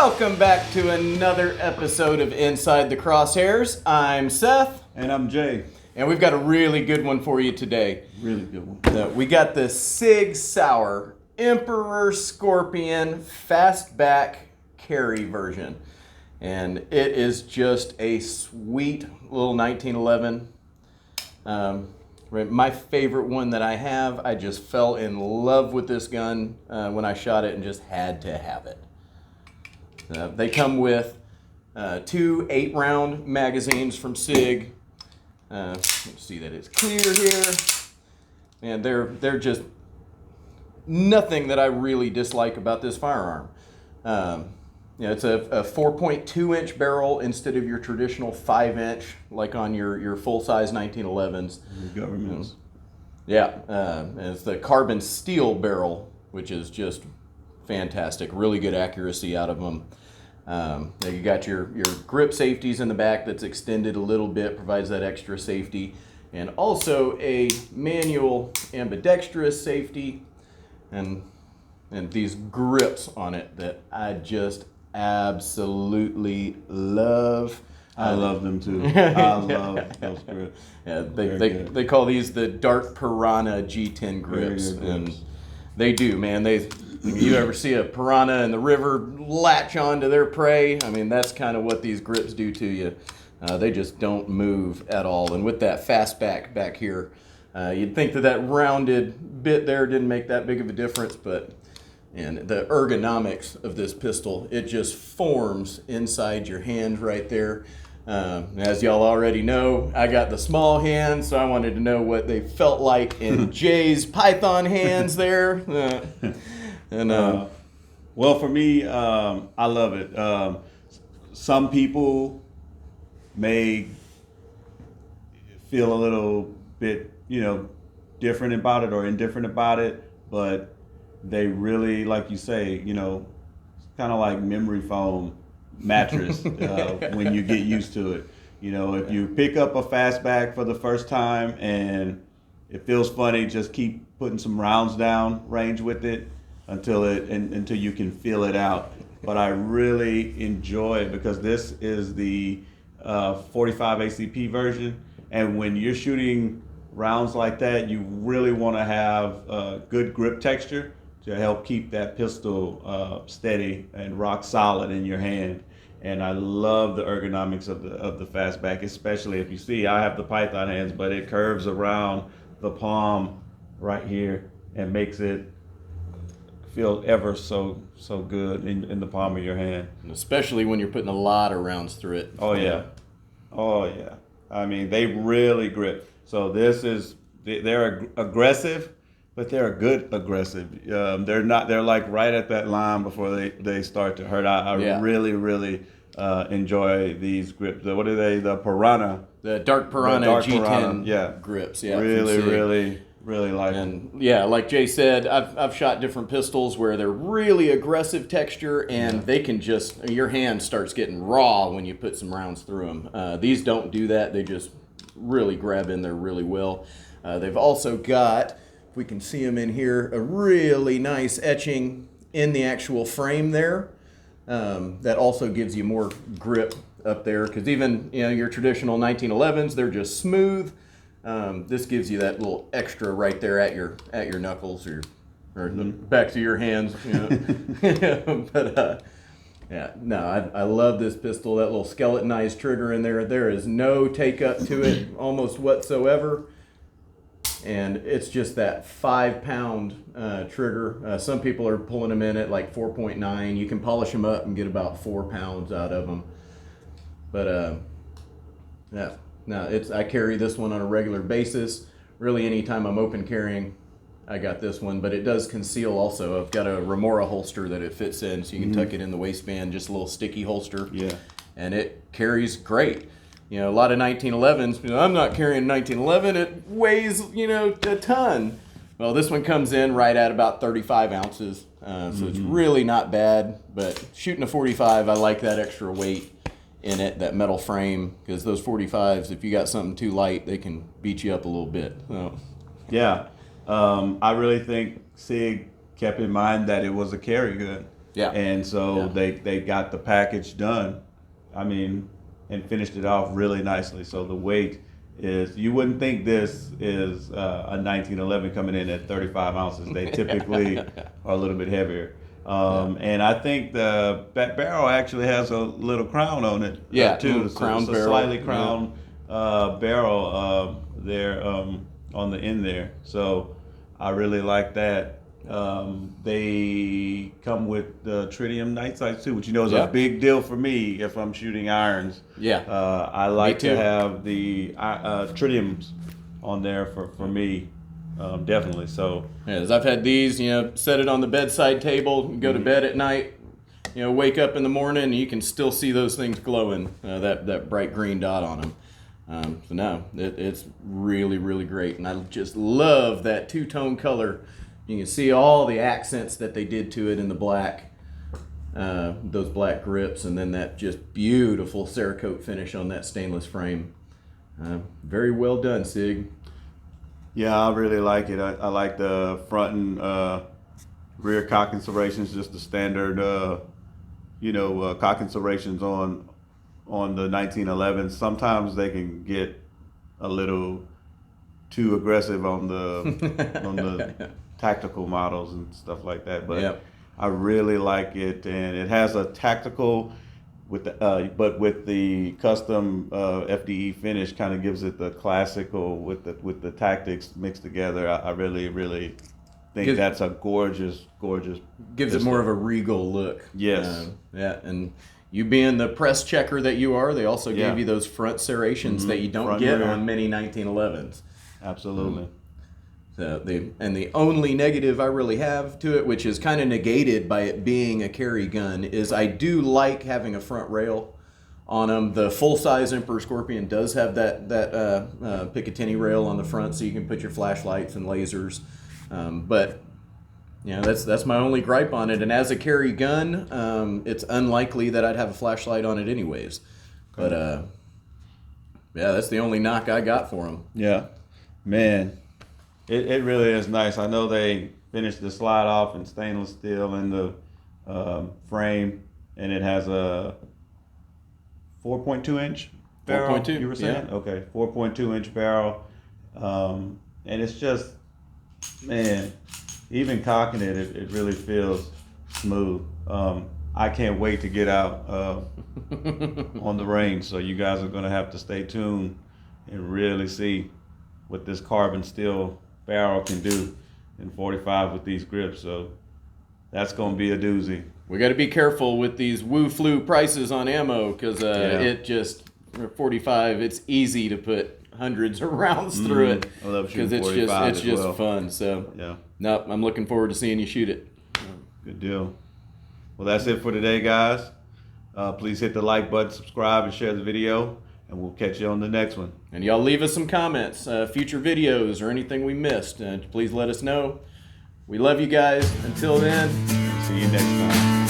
Welcome back to another episode of Inside the Crosshairs. I'm Seth. And I'm Jay. And we've got a really good one for you today. Really good one. We got the Sig Sauer Emperor Scorpion Fastback carry version. And it is just a sweet little 1911. My favorite one that I have. I just fell in love with this gun when I shot it and just had to have it. They come with two 8-round magazines from Sig. Let's see that it's clear here. And they're just nothing that I really dislike about this firearm. It's a 4.2-inch barrel instead of your traditional 5-inch, like on your full-size 1911s. Governments. And it's the carbon steel barrel, which is just fantastic. Really good accuracy out of them. You got your grip safeties in the back that's extended a little bit, provides that extra safety, and also a manual ambidextrous safety, and these grips on it that I just absolutely love. I love them too. I love those grips. Yeah, they call these the Dark Piranha G10 grips, and they do, man. You ever see a piranha in the river latch onto their prey? I mean, that's kind of what these grips do to you. They just don't move at all. And with that Fastback back here, you'd think that rounded bit there didn't make that big of a difference, and the ergonomics of this pistol, it just forms inside your hand right there. As y'all already know, I got the small hands, so I wanted to know what they felt like in Jay's Python hands there. Well, for me, I love it. Some people may feel a little bit, different about it or indifferent about it, but they really, like you say, it's kind of like memory foam mattress when you get used to it. If you pick up a Fastback for the first time and it feels funny, just keep putting some rounds down range with it until you can feel it out. But I really enjoy it because this is the 45 ACP version, and when you're shooting rounds like that, you really want to have good grip texture to help keep that pistol steady and rock solid in your hand. And I love the ergonomics of the Fastback, especially if you see I have the Python hands, but it curves around the palm right here and makes it feel ever so good in the palm of your hand. And especially when you're putting a lot of rounds through it. Oh yeah. I mean, they really grip. So they're aggressive, but they're a good aggressive. They're like right at that line before they start to hurt. I really enjoy these grips. What are they? The Piranha. The Dark Piranha G10 grips. Yeah. Really like them. And yeah, like Jay said, I've shot different pistols where they're really aggressive texture, and they can just, your hand starts getting raw when you put some rounds through them. These don't do that. They just really grab in there really well. They've also got, if we can see them in here, a really nice etching in the actual frame there. That also gives you more grip up there, because even your traditional 1911s, they're just smooth. This gives you that little extra right there at your knuckles or the backs of your hands. But I love this pistol. That little skeletonized trigger in there. There is no take up to it almost whatsoever, and it's just that 5-pound trigger. Some people are pulling them in at like 4.9. You can polish them up and get about 4 pounds out of them. But I carry this one on a regular basis. Really, anytime I'm open carrying, I got this one. But it does conceal also. I've got a Remora holster that it fits in, so you can tuck it in the waistband, just a little sticky holster. Yeah. And it carries great. A lot of 1911s, I'm not carrying 1911. It weighs, a ton. Well, this one comes in right at about 35 ounces. So it's really not bad. But shooting a 45, I like that extra weight in it, that metal frame, because those 45s, if you got something too light, they can beat you up a little bit. So. Yeah. I really think Sig kept in mind that it was a carry gun. Yeah. And so they got the package done. I mean, and finished it off really nicely. So the weight is, you wouldn't think this is a 1911 coming in at 35 ounces. They typically are a little bit heavier. And I think that barrel actually has a little crown on it too. Crown it's a barrel. slightly crown barrel there on the end there. So I really like that. They come with the tritium night sights too, which is a big deal for me if I'm shooting irons. Yeah. I like to have the tritiums on there for me, definitely. So as I've had these, set it on the bedside table, go to bed at night, wake up in the morning, and you can still see those things glowing, that bright green dot on them. So no, it's really, really great, and I just love that two-tone color. You can see all the accents that they did to it in the black, those black grips, and then that just beautiful Cerakote finish on that stainless frame. Very well done, Sig. Yeah, I really like it. I like the front and rear cock insulations, just the standard, cock insulations on the 1911s. Sometimes they can get a little too aggressive on the tactical models and stuff like that, but I really like it, and it has a tactical but with the custom FDE finish, kind of gives it the classical with the tactics mixed together. I really think that's a gorgeous gives it more of a regal look. Yes. And you being the press checker that you are, they also gave you those front serrations that you don't get on many 1911s. Absolutely. The only negative I really have to it, which is kind of negated by it being a carry gun, is I do like having a front rail on them. The full-size Emperor Scorpion does have that Picatinny rail on the front, so you can put your flashlights and lasers. But that's my only gripe on it. And as a carry gun, it's unlikely that I'd have a flashlight on it anyways. But that's the only knock I got for them. Yeah, man. It really is nice. I know they finished the slide off in stainless steel in the frame, and it has a 4.2 inch barrel. 4.2, you were saying? yeah. Okay, 4.2 inch barrel, and it's just, man, even cocking it really feels smooth. I can't wait to get out on the range, so you guys are gonna have to stay tuned and really see what this carbon steel barrel can do in 45 with these grips. So that's going to be a doozy. We got to be careful with these woo-flu prices on ammo, because it just, 45, it's easy to put hundreds of rounds through it, I love shooting because 45 it's just fun. So nope, I'm looking forward to seeing you shoot it. Good deal. Well, that's it for today, guys. Please hit the like button, subscribe, and share the video, and we'll catch you on the next one. And y'all leave us some comments, future videos, or anything we missed. Please let us know. We love you guys. Until then, see you next time.